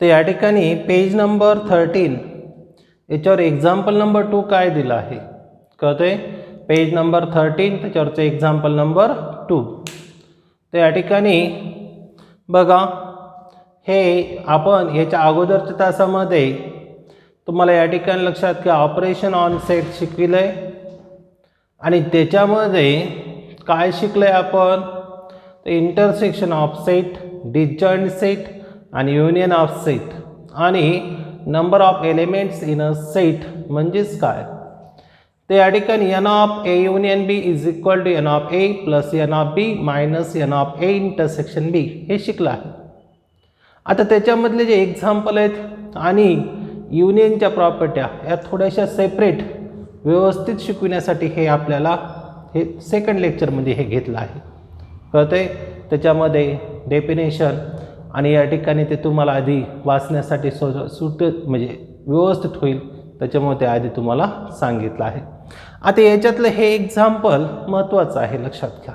तर या ठिकाणी पेज नंबर 13 याच्यावर एक्झाम्पल नंबर 2 काय दिलं आहे कळतंय. पेज नंबर 13 त्याच्यावरचं एक्झाम्पल नंबर 2. तर या ठिकाणी बघा, हे आपण याच्या अगोदरच्या तासामध्ये तुम्हाला या ठिकाणी लक्षात घ्या ऑपरेशन ऑन सेट शिकविलंय आणि त्याच्यामध्ये काय शिकलंय आपण, intersection of set, disjoint set आणि युनियन ऑफ सेट आणि number of elements in a set म्हणजेच काय. तर या ठिकाणी N of A union B is equal to N of A plus N of B minus N of A intersection B हे शिकलं आहे. आता त्याच्यामधले जे एक्झाम्पल आहेत आणि युनियनच्या प्रॉपर्ट्या या थोड्याशा सेपरेट व्यवस्थित शिकविण्यासाठी हे आपल्याला हे सेकंड लेक्चरमध्ये हे घेतलं आहे कळतंय. त्याच्यामध्ये डेफिनेशन आणि या ठिकाणी ते तुम्हाला आधी वाचण्यासाठी म्हणजे व्यवस्थित होईल त्याच्यामुळे ते आधी तुम्हाला सांगितलं आहे. आता याच्यातलं हे एक्झाम्पल महत्त्वाचं आहे, लक्षात घ्या,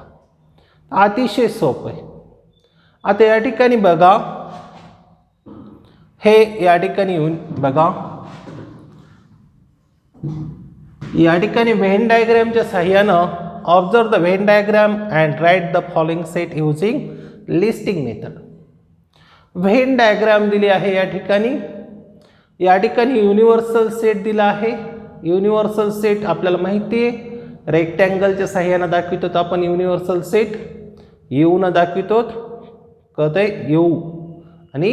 अतिशय सोपं आहे. आता या ठिकाणी बघा, हे या ठिकाणी येऊन बघा, या ठिकाणी व्हेन डायग्रामच्या सहाय्यानं observe the Venn diagram and write the following set using listing method. Venn diagram दिली आहे या ठिकाणी. या ठिकाणी युनिव्हर्सल सेट दिला आहे. युनिव्हर्सल सेट आपल्याला माहिती आहे, रेक्टँगलच्या सहाय्यानं दाखवितो आपण युनिव्हर्सल सेट, येऊन दाखवितो कळतंय येऊ, आणि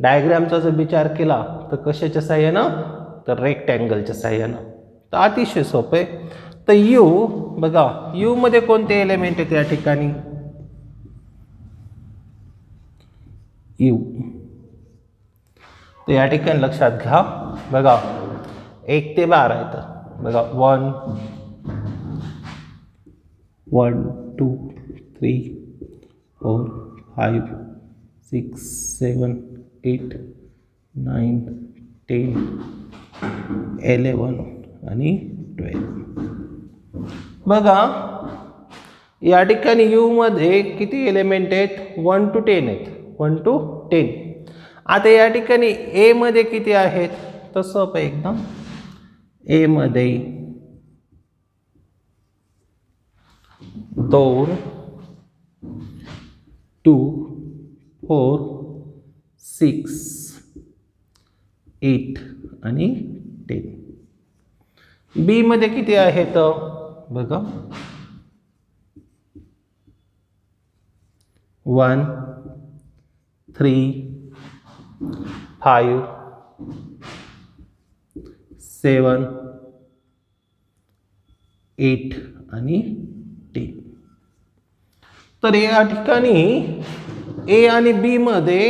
डायग्रामचा जर विचार केला तर कशाच्या सहाय्यानं, तर रेक्टँगलच्या सहाय्यानं. तर अतिशय सोपं आहे. तर यू बघा, यू मध्ये कोणते एलिमेंट आहेत या ठिकाणी, यू. तर या ठिकाणी लक्षात घ्या बघा 1 ते 12 आहेत बघा, 1 1 2 3 4 5 6 7 8 9 10 11 आणि 12. बघा या ठिकाणी यू मध्ये किती एलिमेंट आहेत, 1 to 10 आहेत, 1 to 10. आता या ठिकाणी ए मध्ये किती आहेत, तर सोपं एकदम. ए मध्ये 2 2 4 6 8 आणि 10. बी मध्ये किती आहेत बघा, 1 3 5 7 8 आणि 10. तर या ठिकाणी ए आणि बी मध्ये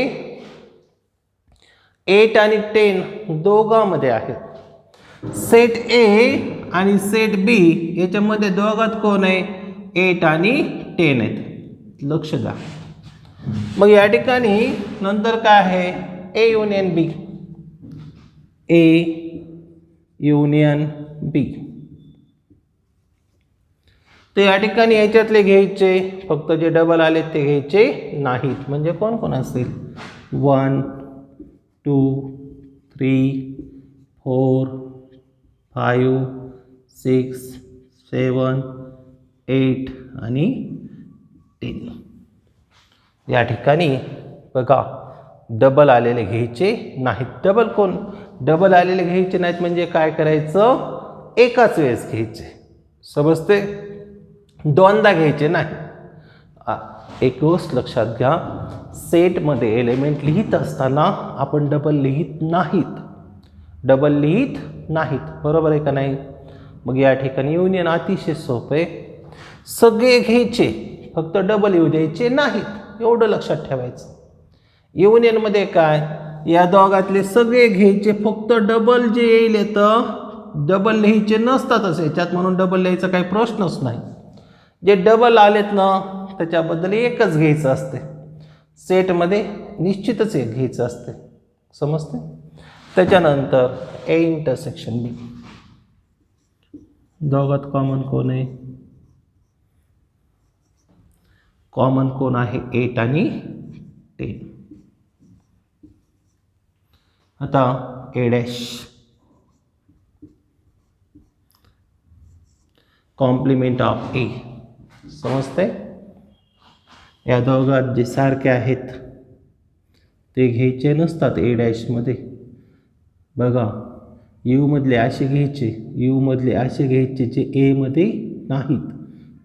8 आणि 10 दोघांमध्ये आहेत. सेट ए आणि सेट बी याच्यामध्ये दोघात कोण आहे, 8 आणि 10 आहेत, लक्ष द्या. मग या ठिकाणी नंतर काय आहे, A union B, A union बी. तर या ठिकाणी याच्यातले घ्यायचे, फक्त जे डबल आले ते घ्यायचे नाहीत. म्हणजे कोण कोण असतील, 1 2 3 4 5 6 7 8 आणि 10. या ठिकाणी बघा डबल आलेले घ्यायचे नाहीत. डबल आलेले घ्यायचे नाहीत म्हणजे काय करायचं, एकाच वेळेस घ्यायचे, समजते, दोनदा घ्यायचे नाही. एक गोष्ट लक्षात घ्या, सेटमध्ये एलिमेंट लिहित असताना आपण डबल लिहित नाहीत, बरोबर आहे का नाही. मग या ठिकाणी युनियन अतिशय सोपे, सगळे घ्यायचे, फक्त डबल येऊ द्यायचे नाहीत, एवढं लक्षात ठेवायचं. युनियन मध्ये काय, या दोघातले सगळे घ्यायचे, फक्त डबल जे येईल तर डबल लिहायचे नसतातच याच्यात, म्हणून डबल लिहायचा काही प्रश्नच नाही. जे डबल आलेत ना त्याच्याबद्दल एकच घ्यायचं असते, सेटमध्ये निश्चितच एक घ्यायचं असते, समजते. त्याच्यानंतर ए इंटरसेक्शन बी, दोघात कॉमन कोण आहे, कॉमन कोण आहे 8 आणि 10. आता ए डॅश कॉम्प्लिमेंट ऑफ ए. समजते? या दोघात जे सारखे आहेत ते घ्यायचे नसतात ए डॅशमध्ये. बघा, यू मधले असे घ्यायचे, यू मधले असे घ्यायचे जे ए मध्ये नाहीत.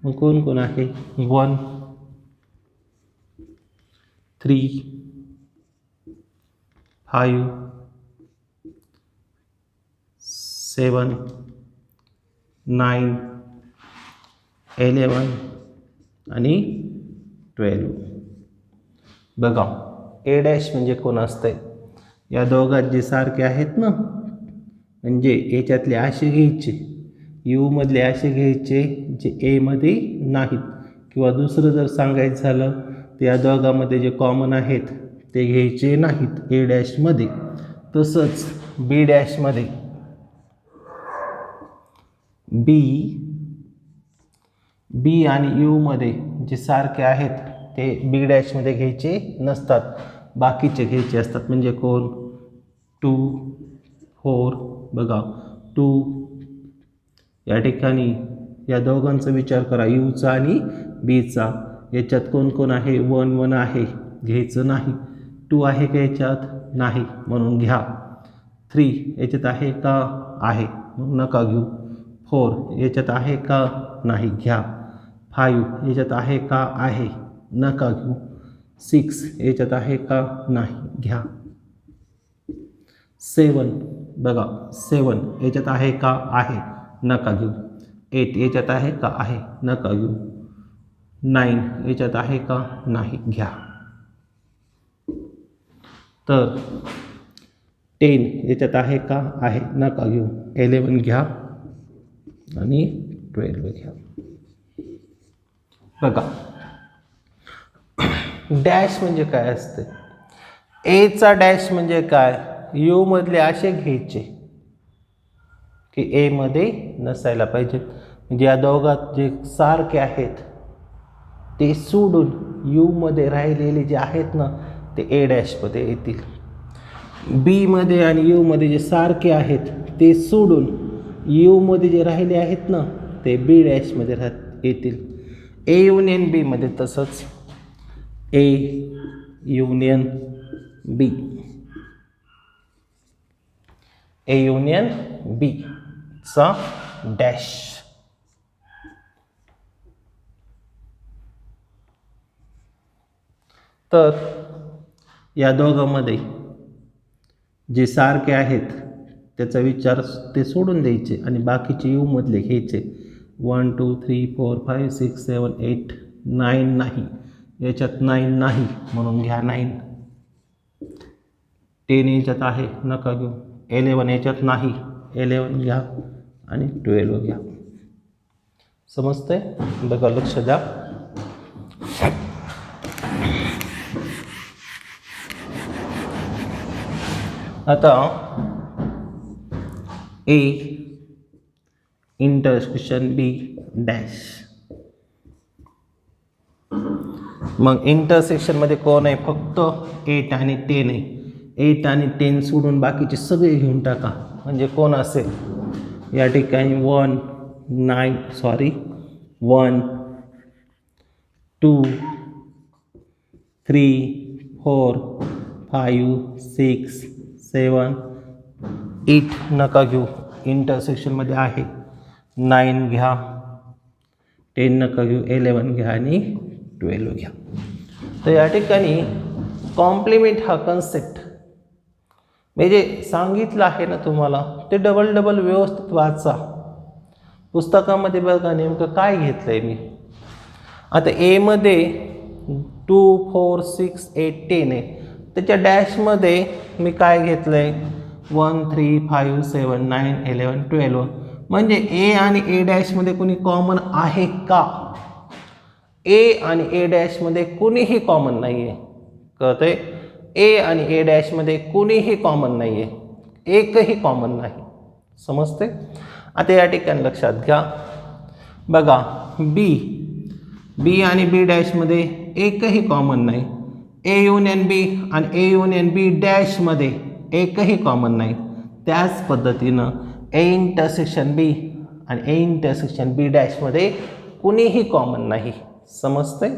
मग कोण कोण आहे? 1 3 5 7 9 11 आणि 12. बघा, ए डॅश म्हणजे कोण असते? या दोघात जे सारखे आहेत ना, म्हणजे याच्यातले असे घ्यायचे, यू मधले असे घ्यायचे जे ए मध्ये नाहीत. किंवा दुसरं जर सांगायचं झालं तर या दोघांमध्ये जे कॉमन आहेत ते घ्यायचे नाहीत ए डॅशमध्ये. तसंच बी डॅशमध्ये बी आणि यू मध्ये जे सारखे आहेत ते बी डॅशमध्ये घ्यायचे नसतात, बाकीचे घ्यायचे असतात. म्हणजे कोण? 2 4. बघा 2 या ठिकाणी या दोघांचा विचार करा, यूचा आणि बीचा. याच्यात कोण कोण आहे? 1 1 आहे, घ्यायचं नाही. 2 आहे का याच्यात? नाही, म्हणून घ्या. 3 याच्यात आहे का? आहे, मग नका घेऊ. 4 याच्यात आहे का? नाही, घ्या. 5 याच्यात आहे का? आहे, नका घेऊ. 6 याच्यात आहे का? नाही, घ्या. 7 बघा, 7 याच्यात आहे का? आहे, नका घेऊ. 8 याच्यात आहे का? आहे, नका घेऊ. 9 याच्यात आहे का? नाही, घ्या. तर 10 याच्यात आहे का? आहे, नका घेऊ. 11 घ्या आणि 12 घ्या. बघा, डॅश म्हणजे काय असते? एचा डॅश म्हणजे काय? यू मधले असे घ्यायचे की ए मध्ये नसायला पाहिजेत. म्हणजे या दोघात जे सारखे आहेत ते सोडून यू मध्ये राहिलेले जे आहेत ना ते ए डॅशमध्ये येतील. बी मध्ये आणि यू मध्ये जे सारखे आहेत ते सोडून यू मध्ये जे राहिले आहेत ना ते बी डॅशमध्ये येतील. ए युनियन बी मध्ये तसंच ए युनियन बी, ए युनियन बी चा डॅश. तर या दोघांमध्ये जे सारखे आहेत त्याचा विचार ते सोडून द्यायचे आणि बाकीचे यू मधले घ्यायचे. 1 2 3 4 5 6 7 8 9 नाही, याच्यात 9 नाही, म्हणून घ्या 9. 10 याच्यात आहे, नका घेऊ. 11 याच्यात नाही, 11 घ्या आणि 12 घ्या. समजतंय? बघा, लक्ष द्या. आता ए इंटरसेक्शन बी डॅश. मग इंटरसेक्शनमध्ये कोण आहे? फक्त 8 आणि 10 आहे. 8 आणि 10 सोडून बाकीचे सगळे घेऊन टाका. म्हणजे कोण असेल? या ठिकाणी 1 2 3 4 5 6 7 8 नका घेऊ, इंटरसेक्शनमध्ये आहे. 9 घ्या, 10 नका घेऊ, 11 घ्या आणि 12 घ्या. तर या ठिकाणी कॉम्प्लिमेंट हा कन्सेप्ट मी जे सांगितलं आहे ना तुम्हाला ते डबल व्यवस्थित वाचा. पुस्तकामध्ये बघा नेमकं काय घेतलं आहे मी. आता ए मध्ये 2 4 6 8 10 आहे, त्याच्या डॅशमध्ये मी काय घेतलं आहे? 1 3 5 7 9 11 12. म्हणजे ए आणि ए डॅशमध्ये कोणी कॉमन आहे का? ए आणि ए डॅशमध्ये कोणीही कॉमन नाही आहे. कळतंय? ए आणि ए डॅशमध्ये कोणीही कॉमन नाही आहे, एकही कॉमन नाही. समजते? आता या ठिकाणी लक्षात घ्या. बघा, बी आणि बी डॅशमध्ये एकही कॉमन नाही. ए युनियन बी आणि ए युनियन बी डॅशमध्ये एकही कॉमन नाही. त्याच पद्धतीनं ए इंटरसेक्शन बी आणि ए इंटरसेक्शन बी डॅशमध्ये कुणीही कॉमन नाही. समजते?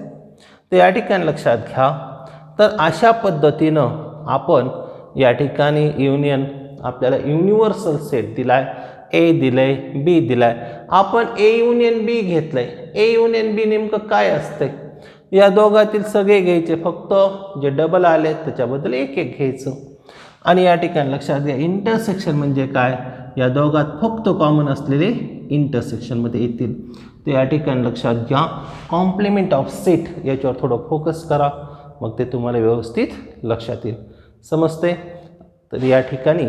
तर या ठिकाणी लक्षात घ्या. तर अशा पद्धतीनं आपण या ठिकाणी युनियन आपल्याला युनिव्हर्सल सेट दिलाय, ए दिलंय, बी दिलाय. आपण ए युनियन बी घेतलंय. ए युनियन बी नेमकं काय असते? या दोघातील सगळे घ्यायचे, फक्त जे डबल आले त्याच्याबद्दल एक एक घ्यायचं. आणि या ठिकाणी लक्षात घ्या इंटरसेक्शन म्हणजे काय? या दोघात फक्त कॉमन असलेले इंटरसेक्शनमध्ये येतील. तर या ठिकाणी लक्षात घ्या कॉम्प्लिमेंट ऑफ सेट याच्यावर थोडं फोकस करा, मग ते तुम्हाला व्यवस्थित लक्षात येईल. समजते? तर या ठिकाणी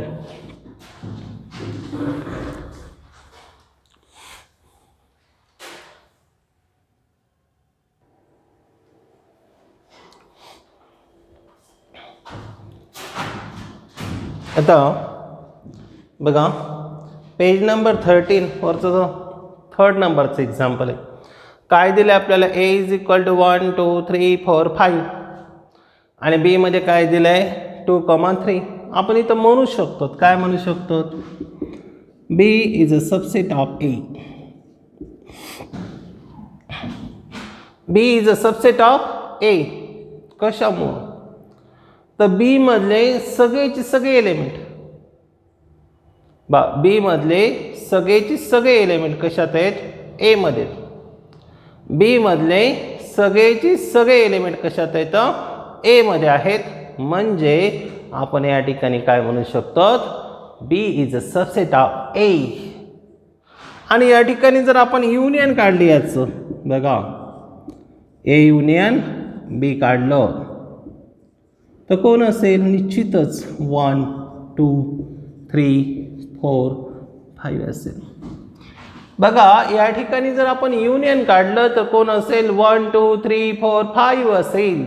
आता बघा पेज नंबर 13 वरचं 3rd नंबरचं एक्झाम्पल आहे. काय दिलं आपल्याला? ए इज इक्वल टू 1 2 3 4 5 आणि बी मध्ये काय दिलं आहे? 2,3. आपण इथं म्हणू शकतो, काय म्हणू शकतो? B is a subset of A. B is a subset of A. कशामुळं? तर बी मधले सगळेचे सगळे एलिमेंट बी मधले सगळेचे सगळे एलिमेंट कशात आहेत? ए मध्ये. बी मधले सगळेचे सगळे एलिमेंट कशात आहेत? ए मध्ये आहेत. म्हणजे आपण या ठिकाणी काय म्हणू शकतो? B is a subset of ए. आणि या ठिकाणी जर आपण युनियन काढली याचं बघा, ए युनियन बी काढलं तर कोण असेल? निश्चितच 1 2 3 4 5 असेल. बघा या ठिकाणी जर आपण युनियन काढलं तर कोण असेल? 1 2 3 4 5 असेल.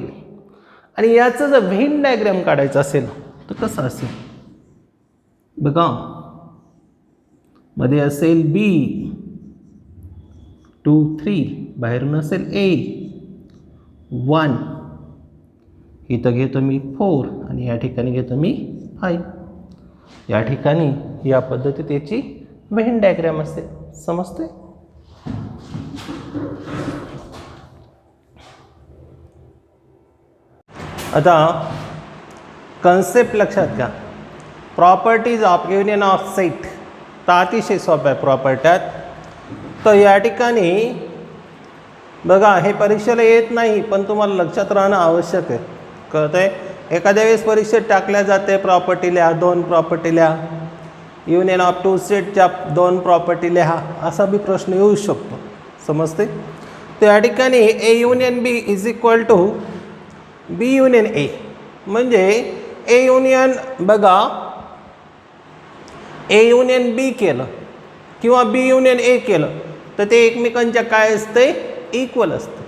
आणि याचं जर व्हेन डायग्राम काढायचं असेल तर कसं असेल? बघा मध्ये असेल बी 2 3, बाहेरून असेल ए 1, इथं घेतो मी 4 आणि या ठिकाणी घेतो मी 5. या ठिकाणी या पद्धतीत याची व्हेन डायग्राम असते. समजते? आता कन्सेप्ट लक्षात घ्या. Properties of union of set तर अतिशय सोप्या प्रॉपर्ट्यात. तर या ठिकाणी बघा हे परीक्षेला येत नाही, पण तुम्हाला लक्षात राहणं आवश्यक आहे. कळतंय? एखाद्या वेळेस परीक्षेत टाकल्या जाते प्रॉपर्टी लिहा, 2 प्रॉपर्टी लिहा, युनियन ऑफ 2 सेटच्या 2 प्रॉपर्टी लिहा, असा बी प्रश्न येऊ शकतो. समजते? तर या ठिकाणी A union B is equal to B union A. म्हणजे ए युनियन बघा ए युनियन बी केलं किंवा बी युनियन ए केलं तर ते एकमेकांच्या काय असते? इक्वल असते.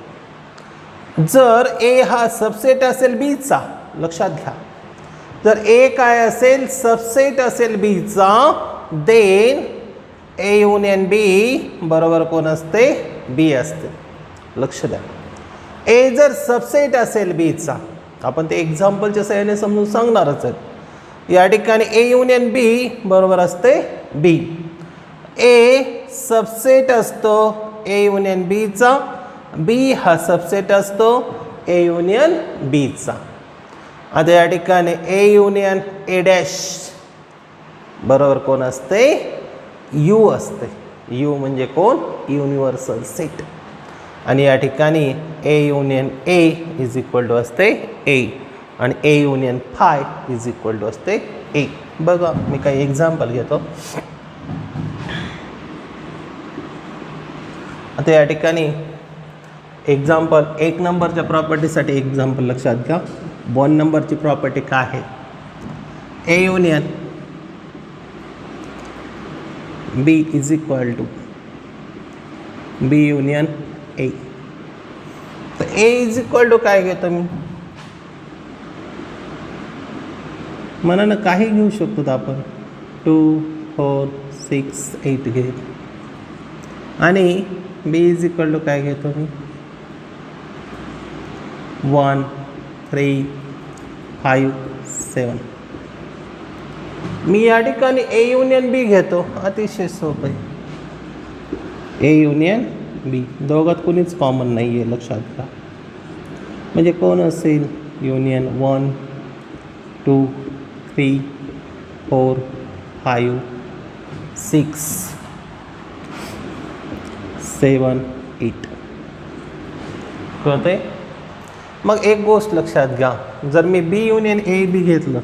जर ए हा सबसेट असेल बीचा, लक्षात घ्या, जर ए काय असेल? सबसेट असेल बीचा, देन ए युनियन बी बरोबर कोण असते? बी असते. लक्ष द्या. ए जर सबसेट असेल बीचा, आपण ते एक्झाम्पलच्या सहाय्याने समजून सांगणारच आहेत. या ठिकाणी ए युनियन बी बरोबर असते बी. ए सबसेट असतो ए युनियन बीचा, बी हा सबसेट असतो ए युनियन बीचा. आता या ठिकाणी ए युनियन ए डॅश बरोबर कोण असते? यू असते. यू म्हणजे कोण? Universal set. आणि या ठिकाणी A union A is equal to असते ए आणि A union phi is equal to असते ए. बघा मी काही एक्झाम्पल घेतो. आता या ठिकाणी एक्झाम्पल 1 नंबरच्या प्रॉपर्टीसाठी एक्झाम्पल लक्षात घ्या. 1 नंबरची प्रॉपर्टी काय आहे? A union B is equal to B union A. तर ए इज इक्वल टू काय घेतो मी? मनानं काही घेऊ शकतो आपण. 2 4 6 8 घे. आणि बी इज इक्वल टू काय घेतो मी? 1 3 5 7. मी या ठिकाणी ए युनियन बी घेतो, अतिशय सोपं आहे. ए युनियन बी, दोघात कोणीच कॉमन नाही आहे, लक्षात घ्या. म्हणजे कोण असेल युनियन 1 2 3 4 5 6 7 8. कळतंय? मग एक गोष्ट लक्षात घ्या, जर मी बी युनियन ए बी घेतलं,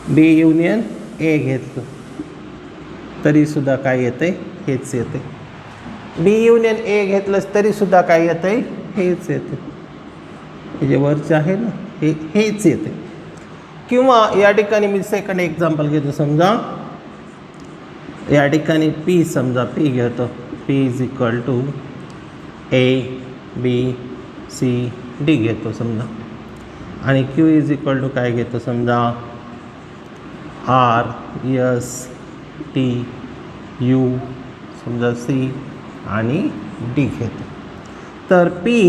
बी युनियन ए घेतलं, तरीसुद्धा काय येते? हेच येते. बी युनियन ए घेतलं तरीसुद्धा काय येते? हेच येते. हे जे वरचे आहे ना, हेच येते. किंवा या ठिकाणी मी सेकंड एक्झाम्पल घेतो. समजा या ठिकाणी पी, समजा पी घेतो. P is equal to A B C D घेतो समजा. आणि क्यू इज इक्वल टू काय घेतो समजा? आर एस टी यू समजा सी आणि डी घेतो. तर पी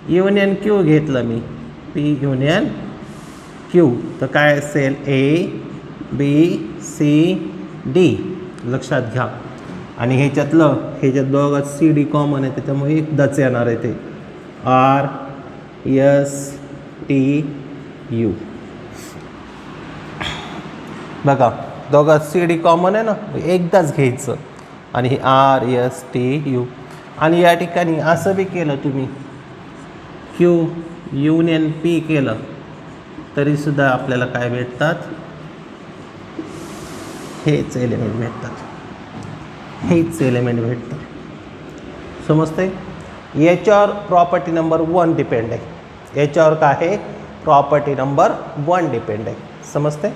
युनियन क्यू घेतलं मी, पी युनियन क्यू, तर काय असेल? A B C D. लक्षात घ्या. आणि ह्याच्यात दोघात सी डी कॉमन आहे, त्याच्यामुळे एकदाच येणार आहे ते आर एस टी यू. बघा दोघात सी डी कॉमन आहे ना, एकदाच घ्यायचं. आणि हे आर एस टी यू. आणि या ठिकाणी असं बी केलं तुम्ही, क्यू युनियन पी केलं तरीसुद्धा आपल्याला काय भेटतात? हेच एलिमेंट भेटतात. हेच एलिमेंट भेटतात. समजते? याच्यावर प्रॉपर्टी नंबर 1 डिपेंड आहे. याच्यावर काय आहे? प्रॉपर्टी नंबर 1 डिपेंड आहे. समजते?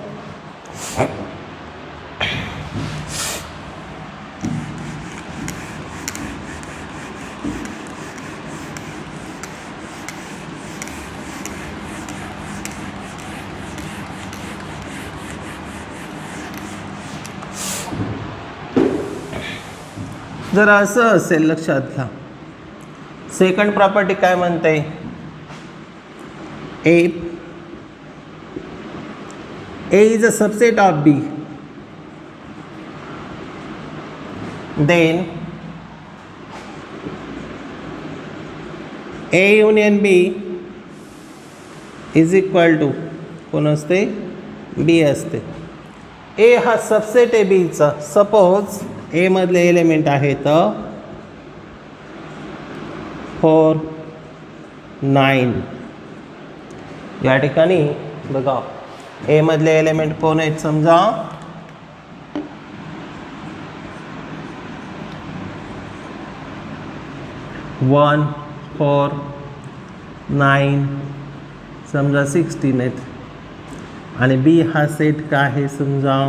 जर असं असेल, लक्षात घ्या, सेकंड प्रॉपर्टी काय म्हणते? A is a subset of B, then A union B is equal to कोण असते? बी असते. ए हा सबसेट आहे बीचा. सपोज ए मधले एलिमेंट आहेत 4 9. या ठिकाणी बघा ए मधले एलिमेंट कोण आहेत? समजा 1 4 9 समजा 16 आहेत. आणि बी हा सेट काय आहे? समजा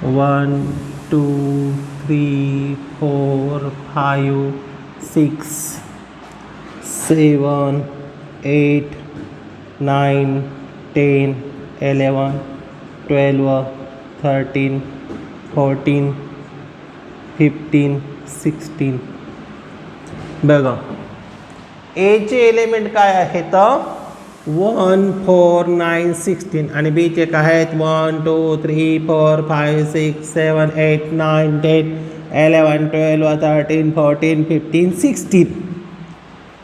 1 2 3 4 5 6 7 8 9 10 11 12 13 14 15 16. बघा एचे एलिमेंट काय आहेत? 1 4 9 16. आणि बीचे काय आहेत? 1 2 3 4 5 6 7 8 9 10 11 12 13 14 15 16.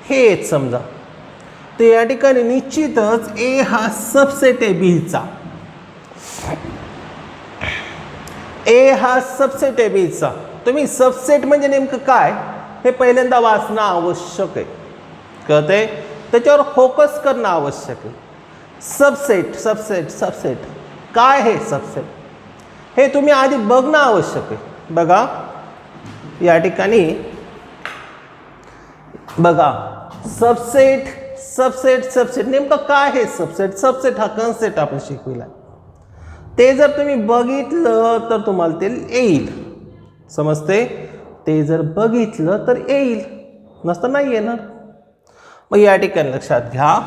हेच समजा. तर या ठिकाणी निश्चितच ए हा सबसेट आहे बीचा. ए हा सबसेट आहे बीचा. तुम्ही सबसेट म्हणजे नेमकं काय हे पहिल्यांदा वाचणं आवश्यक आहे. कळतंय? त्याच्यावर फोकस करणं आवश्यक आहे. सबसेट सबसेट सबसेट काय हे? सबसेट हे तुम्ही आधी बघणं आवश्यक आहे. बघा या ठिकाणी बघा सबसेट सबसेट सबसेट नेमकं काय हे? सबसेट सबसेट हा कन्सेप्ट आपण शिकविला. ते जर तुम्ही बघितलं तर तुम्हाला ते येईल. समजते? ते जर बघितलं तर येईल, नसतं नाही येणार. मग या ठिकाणी लक्षात घ्या.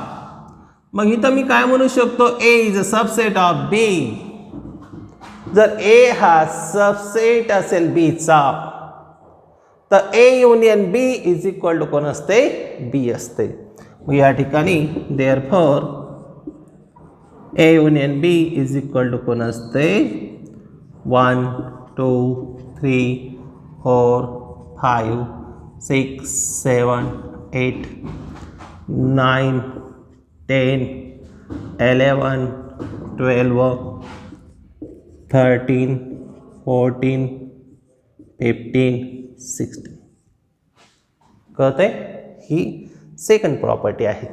मग इथं मी काय म्हणू शकतो? A is a subset of B. जर ए हा सबसेट असेल बीचा तर A union B is equal to कोण असते? बी असते. मग या ठिकाणी therefore A union B is equal to कोण असते 1 2 3 4 5 6 7 8 9 10 11 12 13 14 15 16 कळतंय ही सेकंड प्रॉपर्टी आहे.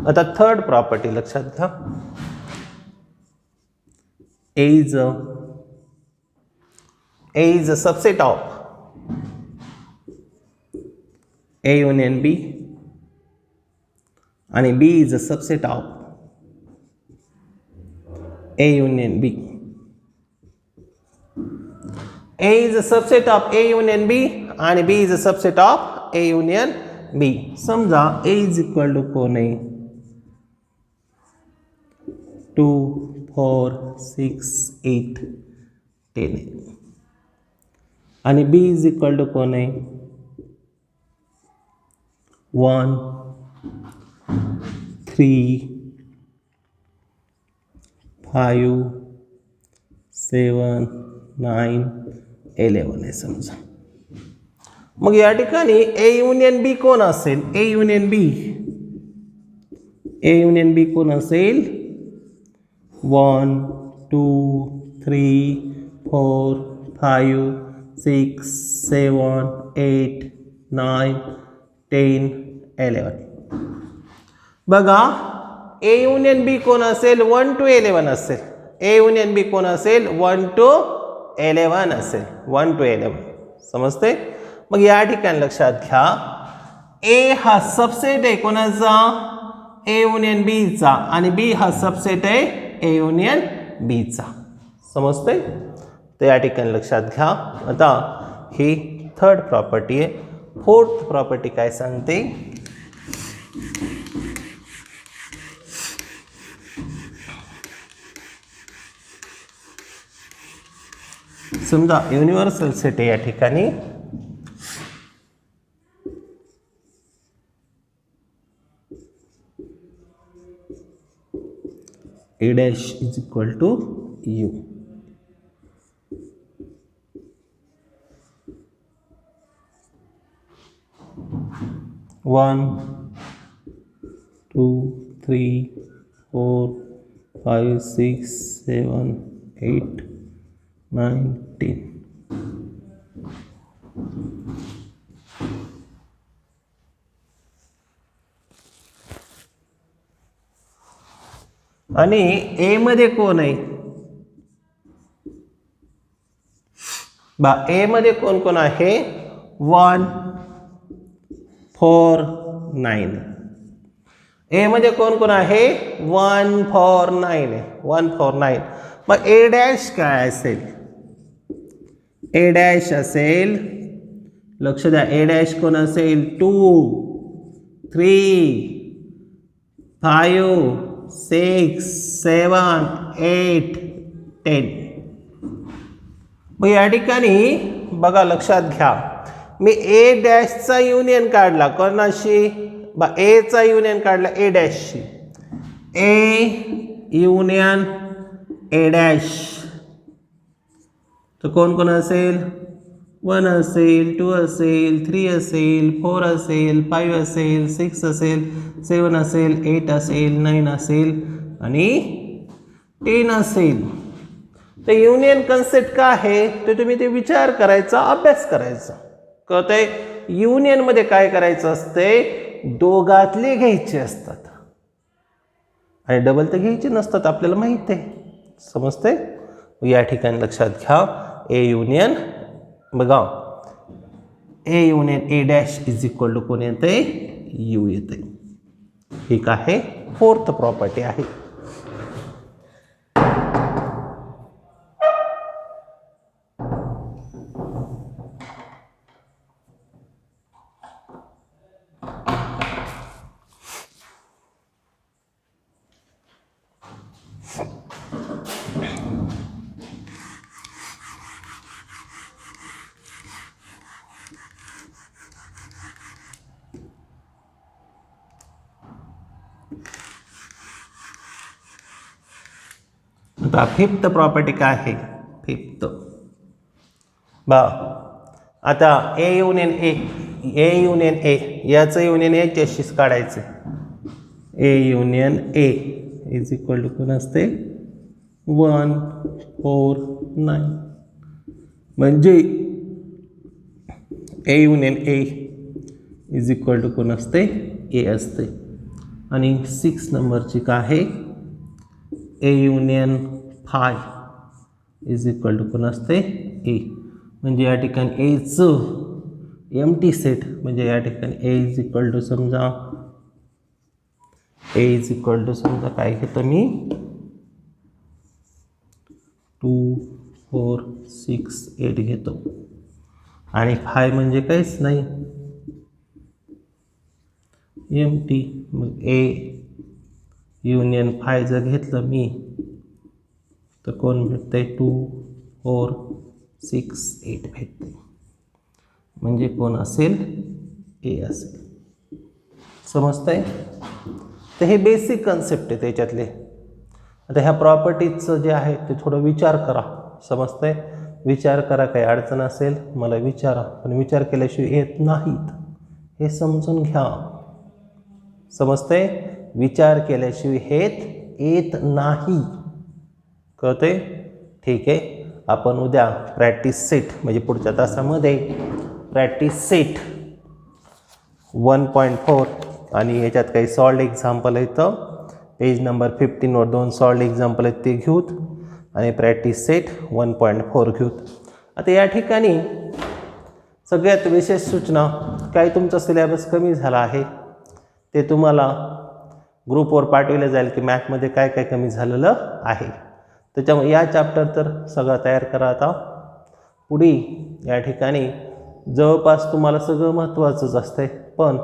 आता थर्ड प्रॉपर्टी लक्षात घ्या. A is a subset of A union B आणि B is a subset of A union B. A is a subset of A union B आणि B is a subset of A union B. समजा A is equal to कोण आहे 2 4 6 8 10 आणि B is equal to कोण आहे 1 3 5 7 9 11 आहे समजा. मग या ठिकाणी ए युनियन बी कोण असेल ए युनियन बी कोण असेल 1 2 3 4 5 6 7 8 9 10 11. बघा ए युनियन बी कोण असेल 1 to 11 असेल. ए युनियन बी कोण असेल 1 to 11 असेल 1 to 11 समजते. मग या ठिकाणी लक्षात घ्या ए हा सबसेट आहे कोणाचा ए युनियन बी चा आणि बी हा सबसेट आहे ए युनियन बी चा समजते. तर या ठिकाणी लक्षात घ्या. आता ही थर्ड प्रॉपर्टी आहे. फोर्थ प्रॉपर्टी काय सांगते समजा युनिव्हर्सल सेट आहे या ठिकाणी A dash is equal to U. One, 2, 3, 4, 5, 6, 7, 8, 9, 10. आणि ए मध्ये कोण आहे बा ए मध्ये कोण कोण आहे 1 4 9. ए मध्ये कोण कोण आहे 1 4 9 आहे 1 4 9. मग ए डॅश काय असेल ए डॅश असेल लक्ष द्या ए डॅश कोण असेल 2 3 5 6 7 8 10. मग या ठिकाणी बघा लक्षात घ्या मी ए डॅशचा युनियन काढला कोणाशी बा ए चा युनियन काढला ए डॅशशी ए युनियन ए डॅश तर कोण कोण असेल 1 असेल 2 असेल 3 असेल 4 असेल 5 असेल 6 असेल 7 असेल 8 असेल 9 असेल आणि 10 असेल. तर युनियन कन्सेप्ट काय आहे ते तुम्ही ते विचार करायचा अभ्यास करायचा कळतंय. युनियन मध्ये काय करायचं असते दोघातले घ्यायचे असतात आणि डबल तर घ्यायचे नसतात आपल्याला माहित आहे समजते. या ठिकाणी लक्षात घ्या ए युनियन बघा A union A dash is equal to कोण येते यू येते. ठीक आहे फोर्थ प्रॉपर्टी आहे. फिफ्थ प्रॉपर्टी काय आहे, फिफ्थ बा आता ए युनियन ए याचं युनियन याच्याशीच काढायचं. A union A is equal to कोण असते 1 4 9 म्हणजे A union A is equal to कोण असते ए असते. आणि 6 नंबरची काय आहे A union 5 is equal to कोण असते ए. म्हणजे या ठिकाणी एचं एम्प्टी सेट म्हणजे या ठिकाणी ए इज इक्वल टू समजा काय घेतो मी 2 4 6 8 घेतो. आणि 5 म्हणजे काहीच नाही एम्प्टी. मग ए युनियन 5 जर घेतलं मी तर कोण भेटते 2 4 6 8 भेटते. म्हणजे कोण असेल ए असेल. समजतंय. तर हे बेसिक कन्सेप्ट आहे त्याच्यातले. आता ह्या प्रॉपर्टीजचं जे आहे ते थोडं विचार करा. समजतंय. विचार करा. काही अडचण असेल मला विचारा. पण विचार केल्याशिवाय येत नाहीत हे समजून घ्या. समजतंय. विचार केल्याशिवाय येत नाही. कळतंय. ठीक आहे. आपण उद्या प्रॅक्टिस सेट म्हणजे पुढच्या तासामध्ये प्रॅक्टिस सेट 1.4 आणि याच्यात काही सॉल्ड एक्झाम्पल आहेत. पेज नंबर 15 वर 2 सॉल्ड एक्झाम्पल आहेत ते घेऊत आणि प्रॅक्टिस सेट 1.4 घेऊत. आता या ठिकाणी सगळ्यात विशेष सूचना काही तुमचा सिलेबस कमी झाला आहे ते तुम्हाला ग्रुपवर पाठवलं जाईल की मॅथमध्ये काय काय कमी झालेलं आहे. त्याच्यामुळे या चॅप्टर तर सगळं तयार करा. आता पुढे या ठिकाणी जवळपास तुम्हाला सगळं महत्त्वाचंच असतंय. पण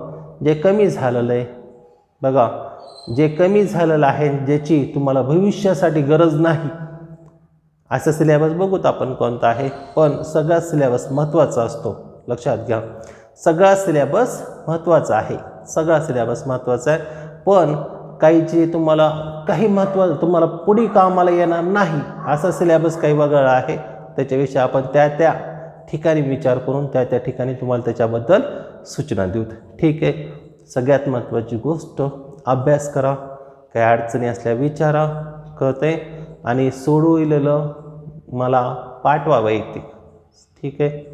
जे कमी झालेलं आहे बघा, जे कमी झालेलं आहे ज्याची तुम्हाला भविष्यासाठी गरज नाही असं सिलेबस बघूत आपण कोणता आहे. पण सगळा सिलेबस महत्त्वाचा असतो. लक्षात घ्या. सगळा सिलेबस महत्त्वाचा आहे. सगळा सिलेबस महत्त्वाचा आहे. पण काही जे तुम्हाला काही तुम्हाला पुढे कामाला येणार नाही असा सिलेबस काही वेगळा आहे. त्याच्याविषयी आपण त्या ठिकाणी विचार करून त्या ठिकाणी तुम्हाला त्याच्याबद्दल सूचना देऊ. ठीक आहे. सगळ्यात महत्त्वाची गोष्ट अभ्यास करा. काही अडचणी असल्या विचारा. कळतंय. आणि सोडवलेलं मला पाठवा वैयक्तिक. ठीक आहे.